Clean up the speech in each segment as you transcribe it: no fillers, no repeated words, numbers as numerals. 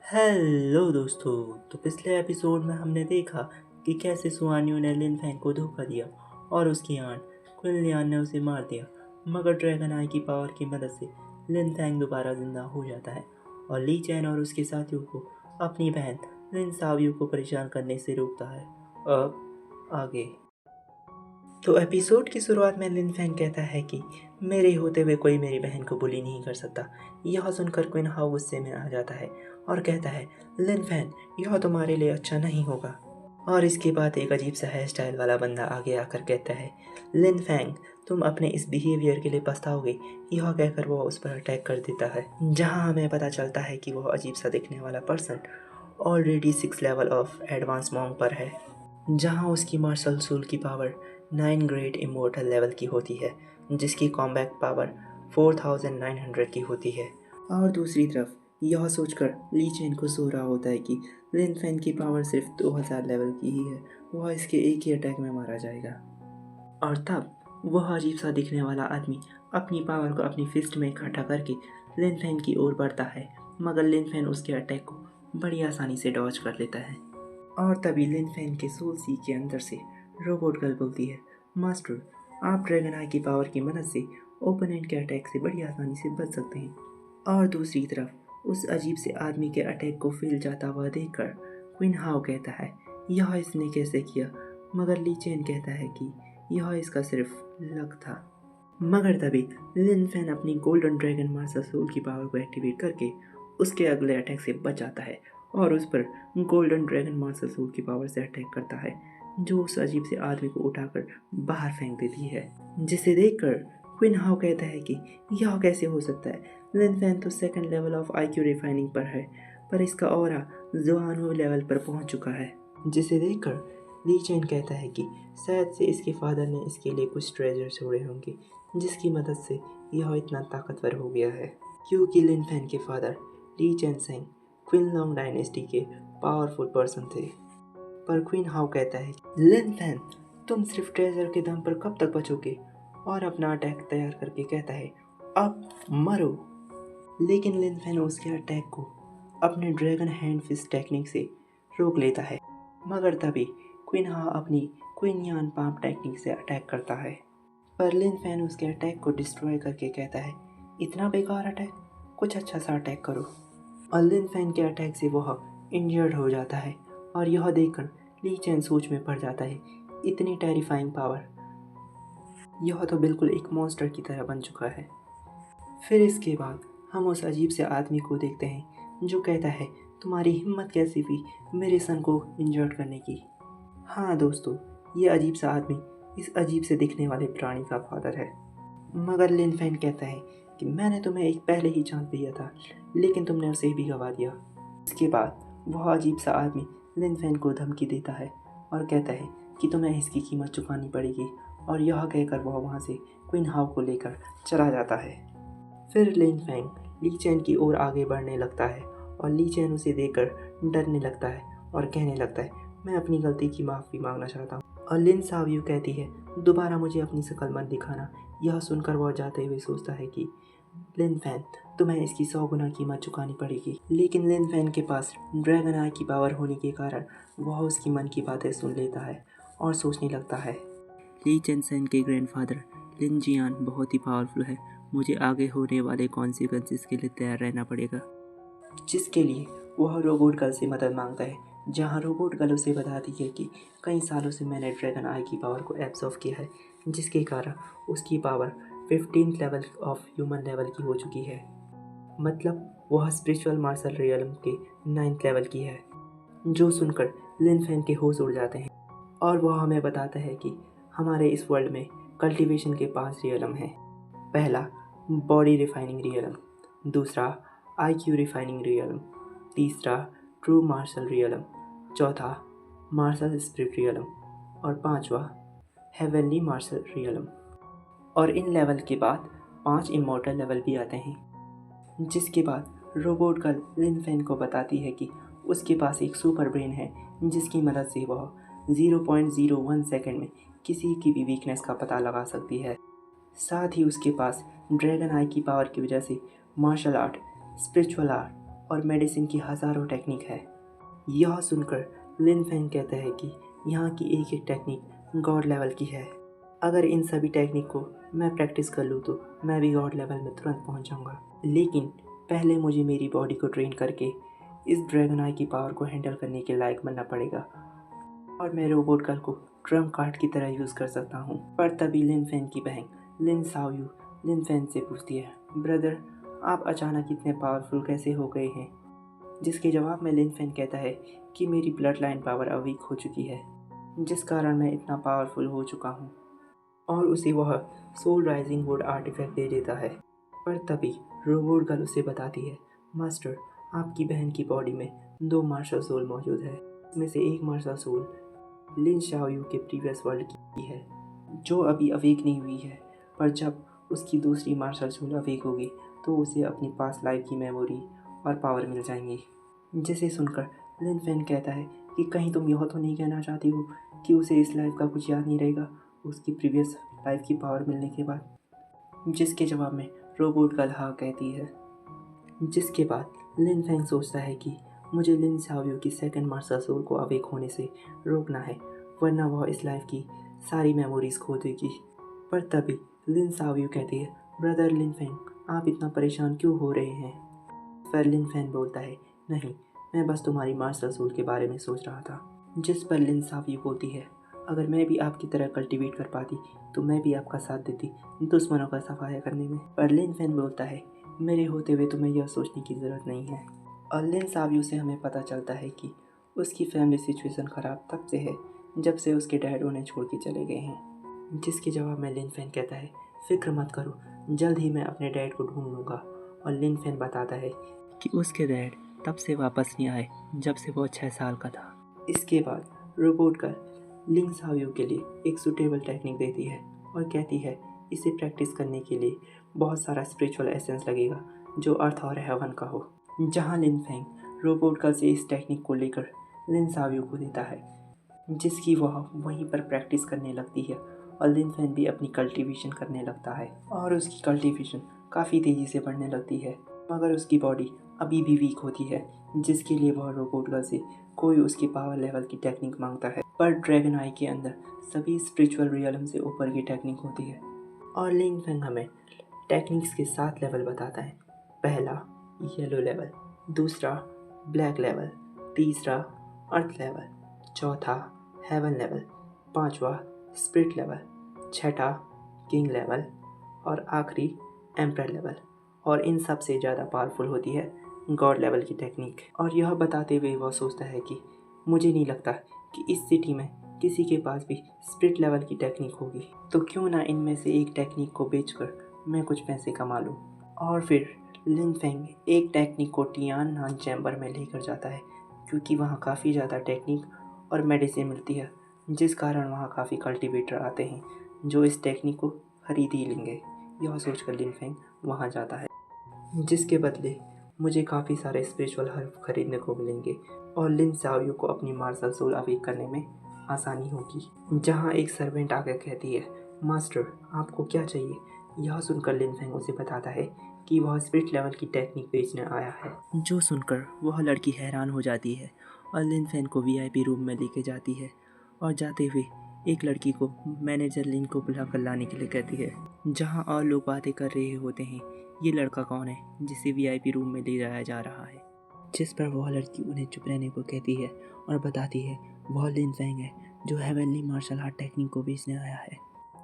Hello दोस्तों। तो पिछले एपिसोड में हमने देखा कि कैसे सुआन्यू ने लिन फैंग को धोखा दिया और उसकी आंट क्विनलियान ने उसे मार दिया। मगर ड्रैगन आई की पावर की मदद से लिन फैंग दोबारा जिंदा हो जाता है और ली चैन और उसके साथियों को अपनी बहन लिन सावियो को परेशान करने से रोकता है। अब आगे। तो एपिसोड की शुरुआत में लिन फैंग कहता है कि मेरे होते हुए कोई मेरी बहन को बुली नहीं कर सकता। यह सुनकर क्विन हाउ गुस्से में आ जाता है और कहता है, लिन फैंग, यह तुम्हारे लिए अच्छा नहीं होगा। और इसके बाद एक अजीब सा हेयर स्टाइल वाला बंदा आगे आकर कहता है, लिन फैंग, तुम अपने इस बिहेवियर के लिए पछताओगे। यह कहकर वह उस पर अटैक कर देता है, जहां हमें पता चलता है कि वह अजीब सा दिखने वाला person already 6 level of advance मॉन्ग पर है, जहां उसकी मार्शल सोल की पावर 9 ग्रेट इमोर्टल लेवल की होती है, जिसकी कॉम्बैट पावर 4900 की होती है। और दूसरी तरफ यह सोचकर ली चेन को सो रहा होता है कि लिन फैन की पावर सिर्फ 2000 लेवल की ही है, वह इसके एक ही अटैक में मारा जाएगा। और तब वह अजीब सा दिखने वाला आदमी अपनी पावर को अपनी फिस्ट में इकट्ठा करके लिन फैन की ओर बढ़ता है, मगर लिन फैन उसके अटैक को बड़ी आसानी से डॉज कर लेता है। और तभी लिन फैन के सोल सी के अंदर से रोबोट गर्ल बोलती है, मास्टर, आप ड्रैगन आई की पावर की मदद से ओपोनेंट के अटैक से बड़ी आसानी से बच सकते हैं। और दूसरी तरफ उस अजीब से आदमी के अटैक को फेल जाता हुआ देखकर क्वीन हाउ कहता है, यह इसने कैसे किया। मगर ली चेन कहता है कि यह इसका सिर्फ लक था। मगर तभी लिन फैन अपनी गोल्डन ड्रैगन मार्शल सोल की पावर को एक्टिवेट करके उसके अगले अटैक से बच जाता है और उस पर गोल्डन ड्रैगन मार्शल सोल की पावर से अटैक करता है, जो उस अजीब से आदमी को उठाकर बाहर फेंक देती है। जिसे देखकर क्वीन हाउ कहता है कि यह कैसे हो सकता है। लिन फैन तो 2nd level of IQ refining पर है, पर इसका ऑरा जुआनहो लेवल पर पहुंच चुका है। जिसे देखकर ली चेन कहता है कि शायद से इसके फादर ने इसके लिए कुछ ट्रेजर छोड़े होंगे, जिसकी मदद से यह इतना ताकतवर हो गया है। क्योंकि लिन फैन के फादर ली चेन सेंग क्विनलॉन्ग डायनेस्टी के पावरफुल पर्सन थे। पर क्वीन हाउ कहता है, लिन फैन, तुम सिर्फ ट्रेजर के दम पर कब तक बचोगे। और अपना अटैक तैयार करके कहता है, अब मरो। लेकिन लिन फैन उसके अटैक को अपने ड्रैगन हैंड फिस्ट टेक्निक से रोक लेता है। मगर तभी क्वीन हाउ अपनी क्वीन यान पाम टेक्निक से अटैक करता है, पर लिन फैन उसके अटैक को डिस्ट्रॉय करके कहता है, इतना बेकार अटैक, कुछ अच्छा सा अटैक करो। और लिन फैन के अटैक से वह इंजर्ड हो जाता है और यह देखकर ली चैन सोच में पड़ जाता है, इतनी टेरिफाइंग पावर, यह तो बिल्कुल एक मॉन्स्टर की तरह बन चुका है। फिर इसके बाद हम उस अजीब से आदमी को देखते हैं जो कहता है, तुम्हारी हिम्मत कैसी हुई मेरे सन को इंजर्ड करने की। हाँ दोस्तों, ये अजीब सा आदमी इस अजीब से दिखने वाले प्राणी का फादर है। मगर लिन फैन कहता है कि मैंने तुम्हें एक पहले ही चांस दिया था, लेकिन तुमने उसे भी गवा दिया। इसके बाद वह अजीब सा आदमी लिन फैन को धमकी देता है और कहता है कि तुम्हें इसकी कीमत चुकानी पड़ेगी, और यह कहकर वह वहाँ से क्वीन हाउ को लेकर चला जाता है। फिर लिन फैंग ली चैन की ओर आगे बढ़ने लगता है और ली चैन उसे देखकर डरने लगता है और कहने लगता है, मैं अपनी गलती की माफ़ी मांगना चाहता हूँ। और लिन सावियो कहती है, दोबारा मुझे अपनी शक्ल मत दिखाना। यह सुनकर वह जाते हुए सोचता है कि लिन फैन, तुम्हें इसकी 100 गुना कीमत चुकानी पड़ेगी। लेकिन लिन फैन के पास ड्रैगन आई की पावर होने के कारण वह उसकी मन की बातें सुन लेता है और सोचने लगता है, ली चेन सेन के ग्रैंडफादर लिन जियान बहुत ही पावरफुल है, मुझे आगे होने वाले कॉन्सिक्वेंसेस के लिए तैयार रहना पड़ेगा। जिसके लिए वह रोबोट गर्ल से मदद मांगता है, जहां रोबोट गर्ल उसे बताती है कि कई सालों से मैंने ड्रैगन आई की पावर को एब्जॉर्व किया है, जिसके कारण उसकी power 15th level of human level की हो चुकी है। मतलब वह स्पिरिचुअल मार्शल रियलम के 9th लेवल की है। जो सुनकर लिन फैन के होश उड़ जाते हैं और वह हमें बताता है कि हमारे इस वर्ल्ड में कल्टीवेशन के 5 रियलम हैं। पहला बॉडी रिफाइनिंग रियलम, दूसरा IQ रिफाइनिंग रियलम, तीसरा ट्रू मार्शल रियलम, चौथा मार्शल स्पिरिट रियलम और पांचवा हेवनली मार्शल रियलम। और इन लेवल के बाद 5 इमॉर्टल लेवल भी आते हैं। जिसके बाद रोबोट गर्ल लिन फैन को बताती है कि उसके पास एक सुपर ब्रेन है, जिसकी मदद से वह 0.01 सेकंड में किसी की भी वीकनेस का पता लगा सकती है। साथ ही उसके पास ड्रैगन आई की पावर की वजह से मार्शल आर्ट, स्पिरिचुअल आर्ट और मेडिसिन की हज़ारों टेक्निक है। यह सुनकर लिन फेंग कहता है कि यहाँ की एक एक टेक्निक गॉड लेवल की है। अगर इन सभी टेक्निक को मैं प्रैक्टिस कर लूँ तो मैं भी गॉड लेवल में तुरंत पहुँच जाऊँगा, लेकिन पहले मुझे मेरी बॉडी को ट्रेन करके इस ड्रैगन आई की पावर को हैंडल करने के लायक बनना पड़ेगा और मैं रोबोट गर्ल को ट्रम्प कार्ड की तरह यूज़ कर सकता हूँ। पर तभी लिन फेंग की बहन लिन साओयू लिन फेंग से पूछती है, ब्रदर आप अचानक इतने पावरफुल कैसे हो गए हैं? जिसके जवाब में लिन फेंग कहता है कि मेरी ब्लड लाइन पावर अब वीक हो चुकी है, जिस कारण मैं इतना पावरफुल हो चुका हूँ, और उसे वह सोल राइजिंग वुड आर्टिफैक्ट दे देता है। पर तभी रोबोट गर्ल उसे बताती है, मास्टर आपकी बहन की बॉडी में 2 मार्शल सोल मौजूद है। इसमें से एक मार्शल सोल लिन शाओयू के प्रीवियस वर्ल्ड की है जो अभी अवेक नहीं हुई है, पर जब उसकी दूसरी मार्शल सोल अवेक होगी तो उसे अपनी पास्ट लाइफ की मेमोरी और पावर मिल जाएंगी। जिसे सुनकर लिन फेन कहता है कि कहीं तुम यह तो नहीं कहना चाहती हो कि उसे इस लाइफ का कुछ याद नहीं रहेगा उसकी प्रीवियस लाइफ की पावर मिलने के बाद? जिसके जवाब में रोबोट गर्ल हाँ कहती है। जिसके बाद लिन फेंग सोचता है कि मुझे लिन शाओयू की सेकंड मास्टर सोल को अवेक होने से रोकना है, वरना वह इस लाइफ की सारी मेमोरीज खो देगी। पर तभी लिन शाओयू कहती है, ब्रदर लिन फेंग आप इतना परेशान क्यों हो रहे हैं? पर लिन फेंग बोलता है, नहीं मैं बस तुम्हारी मास्टर सोल के बारे में सोच रहा था। जिस पर लिन शाओयू बोलती है, अगर मैं भी आपकी तरह कल्टीवेट कर पाती तो मैं भी आपका साथ देती दुश्मनों का सफाया करने में। पर लिन फेंग बोलता है, मेरे होते हुए तुम्हें यह सोचने की ज़रूरत नहीं है। और लिन शाओयू से हमें पता चलता है कि उसकी फैमिली सिचुएशन ख़राब तब से है जब से उसके डैड उन्हें छोड़ के चले गए हैं। जिसके जवाब में लिन फेन कहता है, फिक्र मत करो जल्द ही मैं अपने डैड को ढूंढ लूँगा। और लिन फेन बताता है कि उसके डैड तब से वापस नहीं आए जब से वो 6 साल का था। इसके बाद रोबोट गर्ल लिन शाओयू के लिए एक सूटेबल टेक्निक देती है और कहती है इसे प्रैक्टिस करने के लिए बहुत सारा स्पिरिचुअल एसेंस लगेगा जो अर्थ और हेवन का हो। जहाँ लिन फेंग रोबोट गर्ल से इस टेक्निक को लेकर लिन शाओयू को देता है, जिसकी वह वहीं पर प्रैक्टिस करने लगती है और लिन फेंग भी अपनी कल्टीवेशन करने लगता है और उसकी कल्टीवेशन काफ़ी तेज़ी से बढ़ने लगती है, मगर उसकी बॉडी अभी भी वीक होती है, जिसके लिए वह रोबोट गर्ल से कोई उसके पावर लेवल की टेक्निक मांगता है। पर ड्रैगन आई के अंदर सभी स्पिरिचुअल रियलम से ऊपर की टेक्निक होती है और लिन फेंग हमें टेक्निक्स के 7 लेवल बताता है। पहला येलो लेवल, दूसरा ब्लैक लेवल, तीसरा अर्थ लेवल, चौथा हेवन लेवल, पांचवा स्पिरिट लेवल, छठा किंग लेवल और आखिरी एम्परर लेवल। और इन सब से ज़्यादा पावरफुल होती है गॉड लेवल की टेक्निक। और यह बताते हुए वह सोचता है कि मुझे नहीं लगता कि इस सिटी में किसी के पास भी स्पिरिट लेवल की टेक्निक होगी, तो क्यों ना इनमें से एक टेक्निक को बेचकर मैं कुछ पैसे कमा लूँ। और फिर लिन फेंग एक टेक्निक को टियान नान चैम्बर में लेकर जाता है, क्योंकि वहाँ काफ़ी ज़्यादा टेक्निक और मेडिसिन मिलती है, जिस कारण वहाँ काफ़ी कल्टीवेटर आते हैं जो इस टेक्निक को खरीद ही लेंगे। यह सोचकर लिन फेंग वहाँ जाता है, जिसके बदले मुझे काफ़ी सारे स्पिरिचुअल हर्ब खरीदने को मिलेंगे और लिन शाओयू को अपनी मार्शल सोल अवेक करने में आसानी होगी। जहाँ एक सर्वेंट आकर कहती है, मास्टर आपको क्या चाहिए? यह सुनकर लिन फेंग उसे बताता है कि वह स्पिरिट लेवल की टेक्निक बेचने आया है। जो सुनकर वह लड़की हैरान हो जाती है और लिन फेंग को वीआईपी रूम में लेके जाती है और जाते हुए एक लड़की को मैनेजर लिन को बुला कर लाने के लिए कहती है। जहाँ और लोग बातें कर रहे होते हैं ये लड़का कौन है जिसे वीआईपी रूम में ले जाया जा रहा है, जिस पर वह लड़की उन्हें चुप रहने को कहती है और बताती है वह लिन फेंग है जो हेवनली मार्शल आर्ट टेक्निक को बेचने आया है।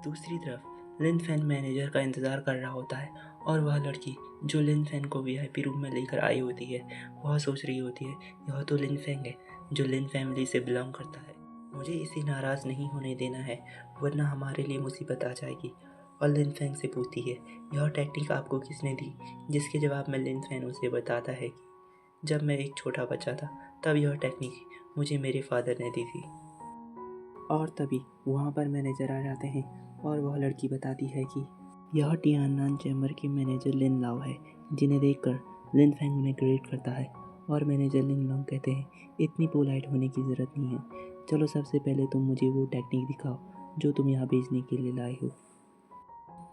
दूसरी तरफ लिन फेंग मैनेजर का इंतज़ार कर रहा होता है और वह लड़की जो लिन फेंग को वीआईपी रूम में लेकर आई होती है वह सोच रही होती है यह तो लिन फेंग है जो लिन फैमिली से बिलोंग करता है, मुझे इसे नाराज़ नहीं होने देना है वरना हमारे लिए मुसीबत आ जाएगी। और लिन फेंग से पूछती है यह टेक्निक आपको किसने दी? जिसके जवाब में लिन फेंग उसे बताता है कि जब मैं एक छोटा बच्चा था तब यह टेक्निक मुझे मेरे फादर ने दी थी। और तभी वहाँ पर मैनेजर आ जाते हैं और वह लड़की बताती है कि यह टियाननान चैम्बर के मैनेजर लिन लाओ है, जिन्हें देखकर लिन फेंग उन्हें ग्रेट करता है। और मैनेजर लिन लाओ कहते हैं इतनी पोलाइट होने की ज़रूरत नहीं है, चलो सबसे पहले तुम मुझे वो टेक्निक दिखाओ जो तुम यहाँ बेचने के लिए लाए हो।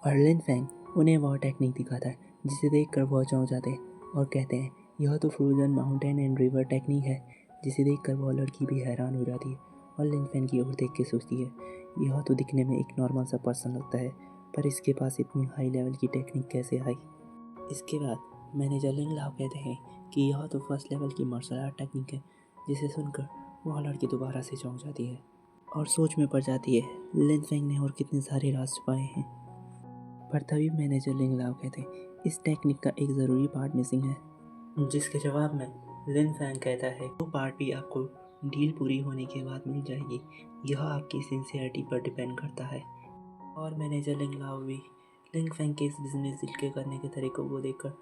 और लिन फेंग उन्हें वह टेक्निक दिखाता है जिसे देखकर वह चौंक जाते हैं और कहते हैं यह तो frozen mountain and river technique है, जिसे देखकर वो लड़की भी हैरान हो जाती है और लिन फैन की ओर देख के सोचती है, यह तो दिखने में एक नॉर्मल सा पर्सन लगता है, पर इसके पास इतनी हाई लेवल की टेक्निक कैसे आई। इसके बाद मैनेजर लिंग लाओ कहते हैं कि यह तो फर्स्ट लेवल की मार्शल आर्ट टेक्निक है, जिसे सुनकर वह लड़की दोबारा से चौंक जाती है और सोच में पड़ जाती है लिन फैंग ने और कितने सारे राज छुपाए हैं। पर तभी मैनेजर लिंग लाओ कहते हैं इस टेक्निक का एक ज़रूरी पार्ट मिसिंग है, जिसके जवाब में लिन फैंग कहता है वो पार्ट भी आपको डील पूरी होने के बाद मिल जाएगी, यह आपकी सिंसियरिटी पर डिपेंड करता है। और मैनेजर लिंग लाओ भी लिंग फैंग के इस बिजनेस डील के करने के तरीकों को देखकर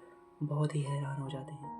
बहुत ही हैरान हो जाते हैं।